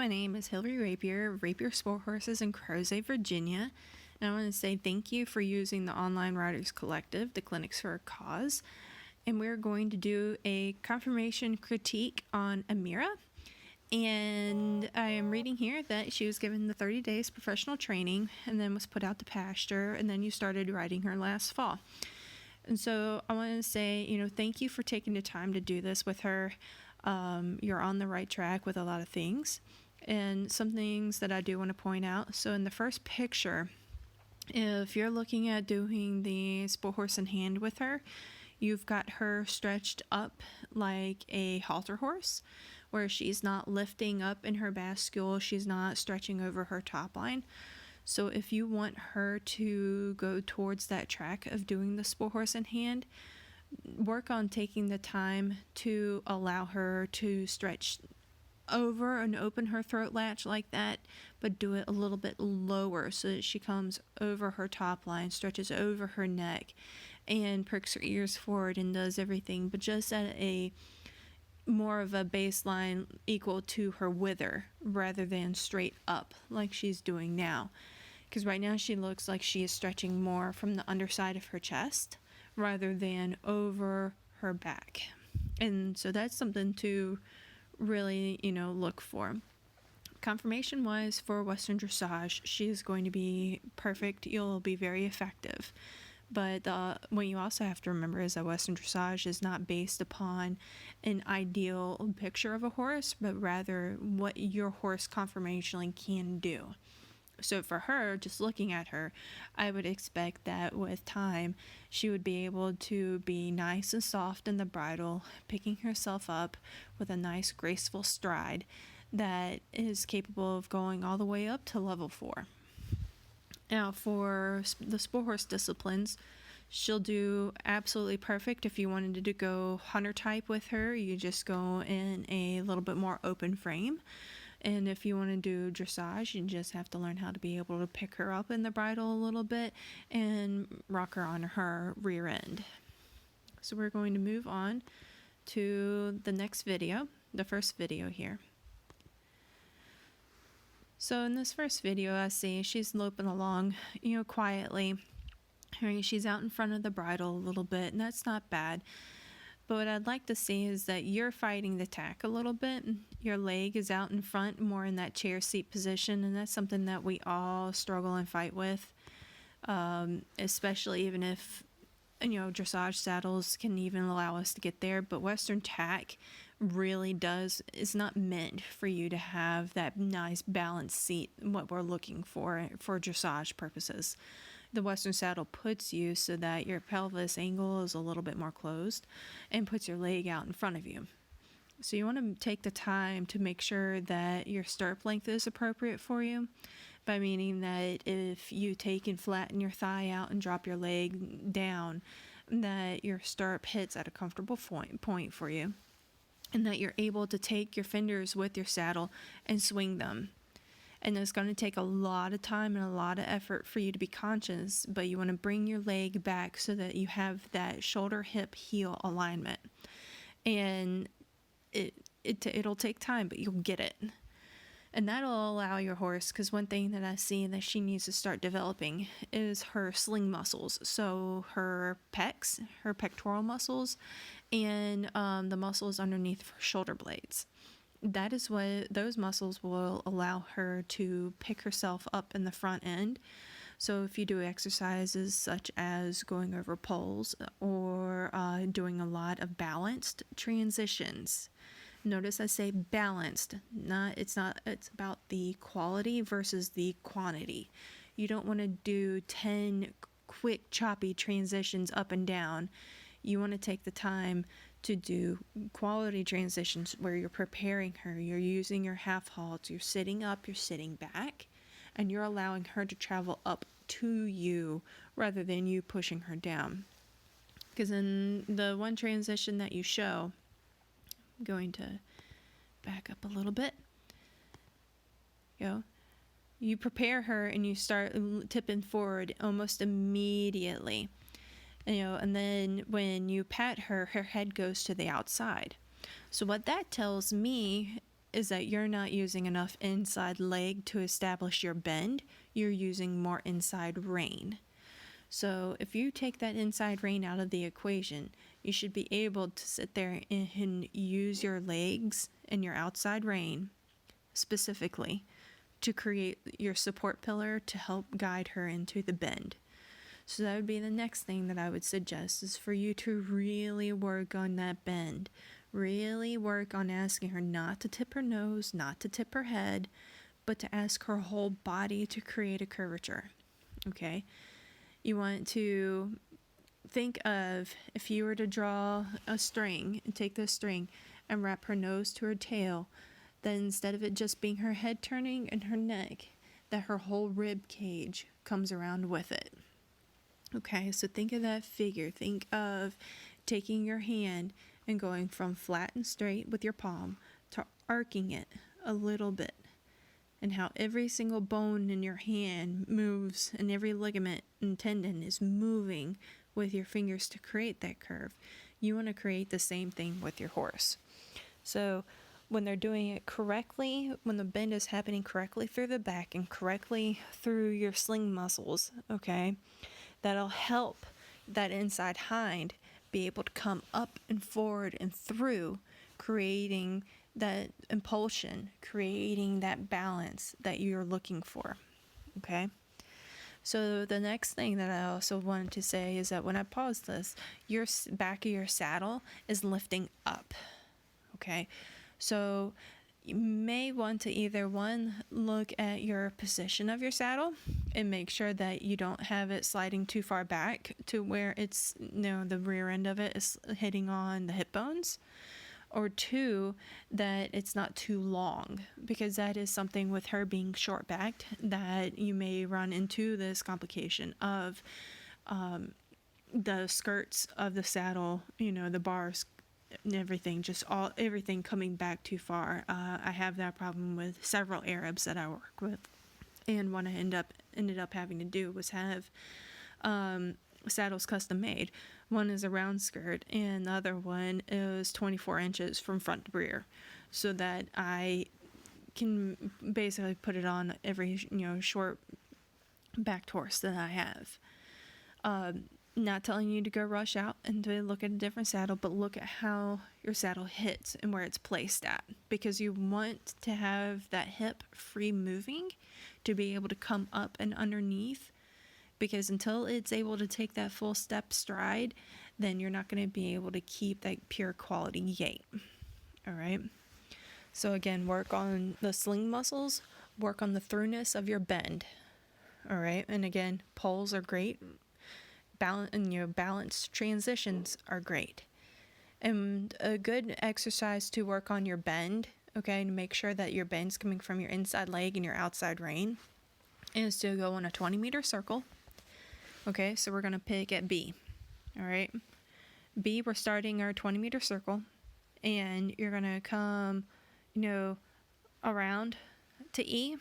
my name is Hillary Rapier, Rapier Sport Horses in Crozet, Virginia. And I want to say thank you for using the Online Riders Collective, the Clinics for a Cause. And we're going to do a confirmation critique on Amira. And I am reading here that she was given the 30 days professional training and then was put out to pasture, and then you started riding her last fall. And so I want to say, thank you for taking the time to do this with her. You're on the right track with a lot of things. And some things that I do want to point out. So in the first picture, if you're looking at doing the sport horse in hand with her, you've got her stretched up like a halter horse, where she's not lifting up in her bascule, she's not stretching over her top line. So if you want her to go towards that track of doing the sport horse in hand, work on taking the time to allow her to stretch over and open her throat latch like that, but do it a little bit lower so that she comes over her top line, stretches over her neck, and pricks her ears forward and does everything, but just at a more of a baseline equal to her wither rather than straight up like she's doing now. Because right now she looks like she is stretching more from the underside of her chest rather than over her back. And so that's something to really, look for. Confirmation wise for Western dressage, she's going to be perfect. You'll be very effective. But what you also have to remember is that Western dressage is not based upon an ideal picture of a horse, but rather what your horse conformationally can do. So for her, just looking at her, I would expect that with time, she would be able to be nice and soft in the bridle, picking herself up with a nice graceful stride that is capable of going all the way up to level 4. Now for the sport horse disciplines, she'll do absolutely perfect. If you wanted to go hunter type with her, you just go in a little bit more open frame. And if you want to do dressage, you just have to learn how to be able to pick her up in the bridle a little bit and rock her on her rear end. So we're going to move on to the next video, the first video here. So in this first video, I see she's loping along, quietly. She's out in front of the bridle a little bit, and that's not bad. But what I'd like to see is that you're fighting the tack a little bit. Your leg is out in front, more in that chair seat position, and that's something that we all struggle and fight with, especially even if, dressage saddles can even allow us to get there. But Western tack really is not meant for you to have that nice balanced seat, what we're looking for dressage purposes. The Western saddle puts you so that your pelvis angle is a little bit more closed and puts your leg out in front of you. So you want to take the time to make sure that your stirrup length is appropriate for you, by meaning that if you take and flatten your thigh out and drop your leg down, that your stirrup hits at a comfortable point for you, and that you're able to take your fenders with your saddle and swing them. And it's going to take a lot of time and a lot of effort for you to be conscious, but you want to bring your leg back so that you have that shoulder, hip, heel alignment. And it'll take time, but you'll get it. And that'll allow your horse, because one thing that I see that she needs to start developing is her sling muscles. So her pecs, her pectoral muscles, and the muscles underneath her shoulder blades. That is what those muscles will allow her to pick herself up in the front end. So if you do exercises such as going over poles or doing a lot of balanced transitions, notice I say balanced. It's about the quality versus the quantity. You don't want to do 10 quick choppy transitions up and down. You want to take the time to do quality transitions where you're preparing her, you're using your half halts, you're sitting up, you're sitting back, and you're allowing her to travel up to you rather than you pushing her down. Because in the one transition that you show, I'm going to back up a little bit. You prepare her and you start tipping forward almost immediately. And then when you pat her, her head goes to the outside. So what that tells me is that you're not using enough inside leg to establish your bend. You're using more inside rein. So if you take that inside rein out of the equation, you should be able to sit there and use your legs and your outside rein specifically to create your support pillar to help guide her into the bend. So that would be the next thing that I would suggest, is for you to really work on that bend. Really work on asking her not to tip her nose, not to tip her head, but to ask her whole body to create a curvature. Okay? You want to think of, if you were to draw a string and take this string and wrap her nose to her tail, then instead of it just being her head turning and her neck, that her whole rib cage comes around with it. Okay, so think of that figure. Think of taking your hand and going from flat and straight with your palm to arcing it a little bit, and how every single bone in your hand moves and every ligament and tendon is moving with your fingers to create that curve. You want to create the same thing with your horse. So when they're doing it correctly, when the bend is happening correctly through the back and correctly through your sling muscles, okay, that'll help that inside hind be able to come up and forward and through, creating that impulsion, creating that balance that you're looking for. Okay? So the next thing that I also wanted to say is that when I pause this, your back of your saddle is lifting up. Okay? So you may want to either look at your position of your saddle and make sure that you don't have it sliding too far back to where it's, the rear end of it is hitting on the hip bones, or two, that it's not too long, because that is something with her being short backed that you may run into this complication of the skirts of the saddle, the bars and everything, everything coming back too far. I have that problem with several Arabs that I work with, and what I ended up having to do was have saddles custom made. One is a round skirt, and the other one is 24 inches from front to rear, so that I can basically put it on every short backed horse that I have. Not telling you to go rush out and to look at a different saddle, but look at how your saddle hits and where it's placed at, because you want to have that hip free moving to be able to come up and underneath, because until it's able to take that full step stride, then you're not going to be able to keep that pure quality gait. All right. So again, work on the sling muscles, work on the throughness of your bend. All right. And again, poles are great. Balanced transitions are great. And a good exercise to work on your bend, okay, to make sure that your bend's coming from your inside leg and your outside rein, is to go in a 20-meter circle. Okay, so we're going to pick at B. All right. B, we're starting our 20-meter circle, and you're going to come, around to E,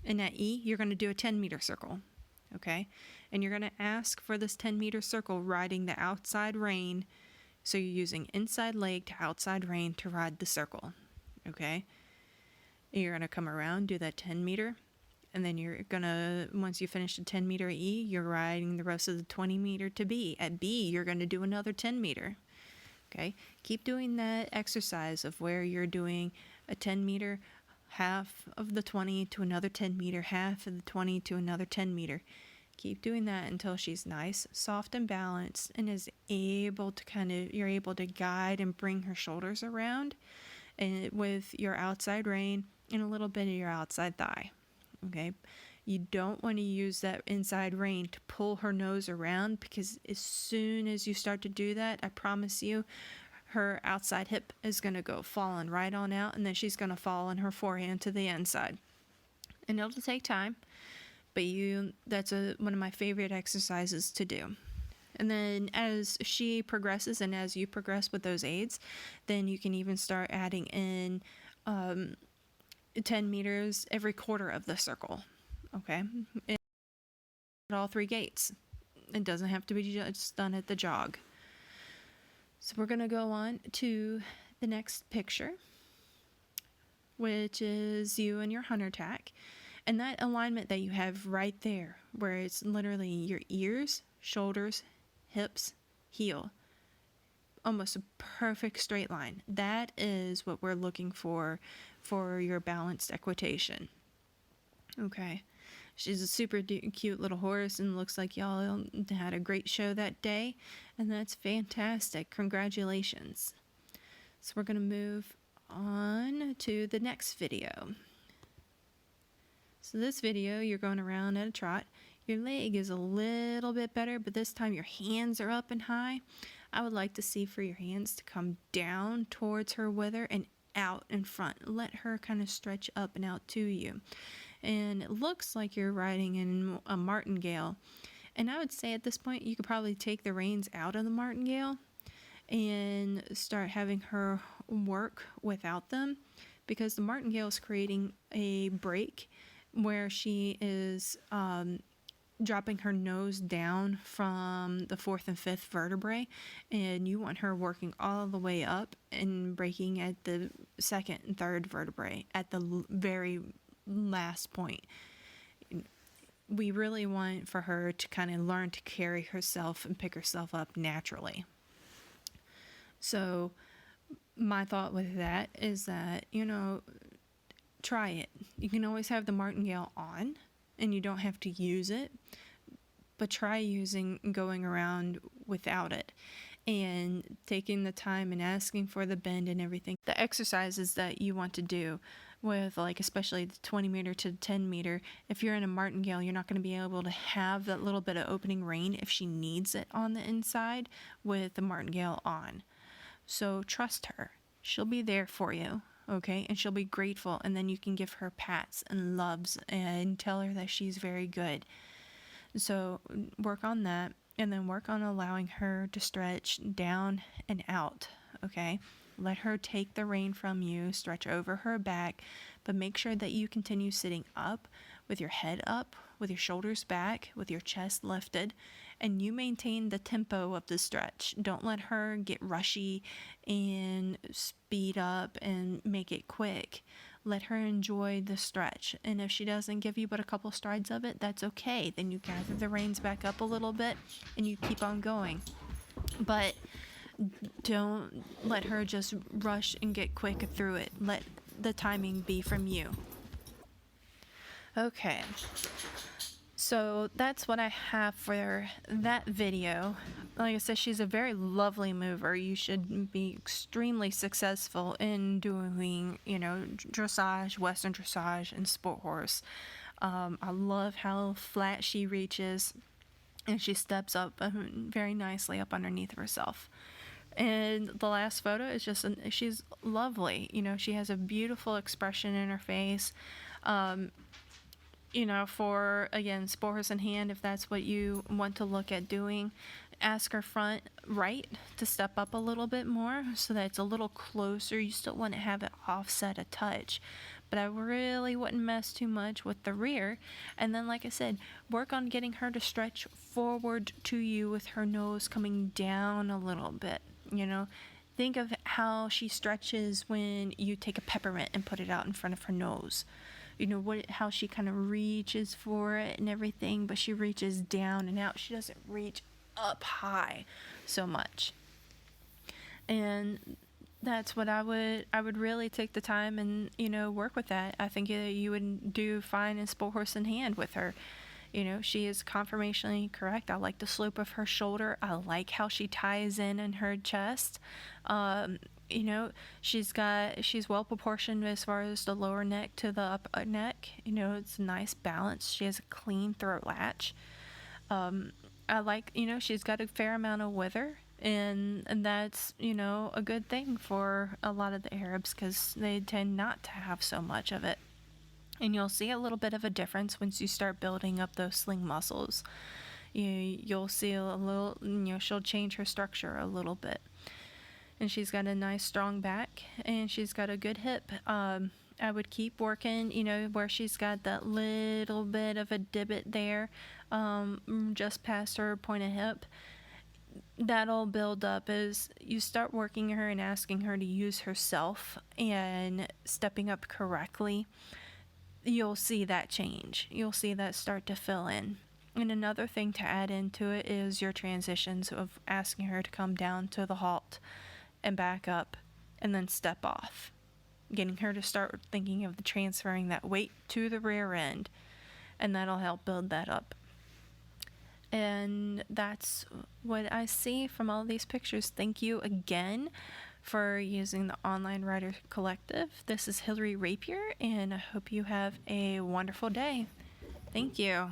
and at E, you're going to do a 10-meter circle. Okay, and you're going to ask for this 10-meter circle riding the outside rein. So you're using inside leg to outside rein to ride the circle. Okay, and you're going to come around, do that 10-meter, and then you're going to, once you finish the 10-meter E, you're riding the rest of the 20-meter to B. At B, you're going to do another 10-meter. Okay, keep doing that exercise of where you're doing a 10-meter, half of the 20 to another 10-meter, half of the 20 to another 10-meter. Keep doing that until she's nice, soft, and balanced, and is able to you're able to guide and bring her shoulders around, and with your outside rein and a little bit of your outside thigh. Okay, you don't want to use that inside rein to pull her nose around, because as soon as you start to do that, I promise you, her outside hip is going to go falling right on out, and then she's going to fall on her forehand to the inside. And it'll take time, but that's one of my favorite exercises to do. And then as she progresses and as you progress with those aids, then you can even start adding in 10 meters every quarter of the circle. Okay? And all 3 gaits. It doesn't have to be just done at the jog. So we're going to go on to the next picture. which is you and your hunter tack. And that alignment that you have right there, where it's literally your ears, shoulders, hips, heel, almost a perfect straight line. That is what we're looking for your balanced equitation. Okay. She's a super cute little horse, and looks like y'all had a great show that day, and that's fantastic. Congratulations. So we're going to move on to the next video. So this video, you're going around at a trot. Your leg is a little bit better, but this time your hands are up and high. I would like to see for your hands to come down towards her wither and out in front. Let her kind of stretch up and out to you. And it looks like you're riding in a martingale. And I would say at this point, you could probably take the reins out of the martingale and start having her work without them, because the martingale is creating a break where she is dropping her nose down from the fourth and fifth vertebrae, and you want her working all the way up and breaking at the second and third vertebrae at the very last point. We really want for her to kind of learn to carry herself and pick herself up naturally. So my thought with that is that, try it. You can always have the martingale on, and you don't have to use it, but try going around without it and taking the time and asking for the bend and everything. The exercises that you want to do with, like, especially the 20 meter to 10 meter, if you're in a martingale, you're not going to be able to have that little bit of opening rein if she needs it on the inside with the martingale on. So trust her. She'll be there for you. Okay, and she'll be grateful, and then you can give her pats and loves and tell her that she's very good. So work on that, and then work on allowing her to stretch down and out. Okay, let her take the rein from you, stretch over her back, but make sure that you continue sitting up with your head up, with your shoulders back, with your chest lifted, and you maintain the tempo of the stretch. Don't let her get rushy and speed up and make it quick. Let her enjoy the stretch. And if she doesn't give you but a couple strides of it, that's okay. Then you gather the reins back up a little bit and you keep on going. But don't let her just rush and get quick through it. Let the timing be from you. Okay. So that's what I have for that video. Like I said, she's a very lovely mover. You should be extremely successful in doing, dressage, Western dressage, and sport horse. I love how flat she reaches, and she steps up very nicely up underneath herself. And the last photo is she's lovely. She has a beautiful expression in her face. For, again, sport horse in hand, if that's what you want to look at doing, ask her front right to step up a little bit more so that it's a little closer. You still want to have it offset a touch, but I really wouldn't mess too much with the rear. And then, like I said, work on getting her to stretch forward to you with her nose coming down a little bit. Think of how she stretches when you take a peppermint and put it out in front of her nose. How she kind of reaches for it and everything, but she reaches down and out. She doesn't reach up high so much. And that's what I would really take the time and, work with that. I think you would do fine in sport horse in hand with her. She is conformationally correct. I like the slope of her shoulder. I like how she ties in her chest. She's well proportioned as far as the lower neck to the upper neck. It's a nice balance. She has a clean throat latch. I like, she's got a fair amount of wither, and that's, a good thing for a lot of the Arabs because they tend not to have so much of it. And you'll see a little bit of a difference once you start building up those sling muscles. You'll see a little, she'll change her structure a little bit. And she's got a nice strong back, and she's got a good hip. I would keep working, where she's got that little bit of a divot there, just past her point of hip. that'll build up as you start working her and asking her to use herself and stepping up correctly. You'll see that change. You'll see that start to fill in. And another thing to add into it is your transitions of asking her to come down to the halt and back up and then step off. Getting her to start thinking of the transferring that weight to the rear end, and that'll help build that up. And that's what I see from all these pictures. Thank you again for using the Online Rider Collective. This is Hillary Rapier, and I hope you have a wonderful day. Thank you.